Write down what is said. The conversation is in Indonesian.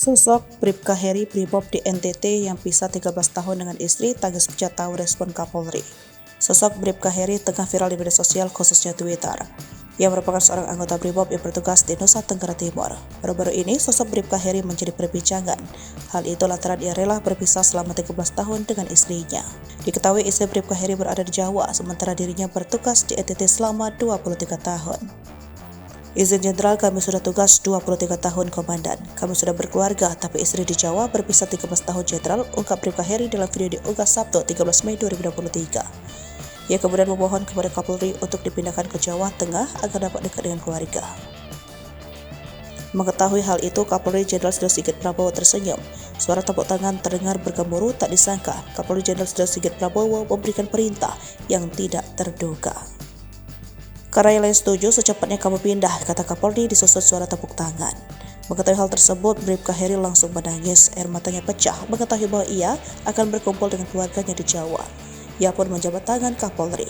Sosok Bribka Heri Brimob di NTT yang pisah 13 tahun dengan istri tangis pecah tahu respon Kapolri. Sosok Bribka Heri tengah viral di media sosial khususnya Twitter. Ia merupakan seorang anggota Brimob yang bertugas di Nusa Tenggara Timur. Baru-baru ini sosok Bribka Heri menjadi perbincangan. Hal itu lantaran ia rela berpisah selama 13 tahun dengan istrinya. Diketahui istri Bribka Heri berada di Jawa, sementara dirinya bertugas di NTT selama 23 tahun. Izin jenderal, kami sudah tugas 23 tahun komandan. Kami sudah berkeluarga, tapi istri di Jawa berpisah 13 tahun jenderal, ungkap Bribka Heri dalam video diunggah Sabtu 13 Mei 2023. Ia kemudian memohon kepada Kapolri untuk dipindahkan ke Jawa Tengah agar dapat dekat dengan keluarga. Mengetahui hal itu, Kapolri Jenderal Sudah Sigit Prabowo tersenyum. Suara tepuk tangan terdengar bergemuruh tak disangka. Kapolri Jenderal Sudah Sigit Prabowo memberikan perintah yang tidak terduga. Karena yang lain setuju, secepatnya kamu pindah, kata Kapolri disusul suara tepuk tangan. Mengetahui hal tersebut, Bribka Heri langsung menangis, air matanya pecah mengetahui bahwa ia akan berkumpul dengan keluarganya di Jawa. Ia pun menjabat tangan Kapolri.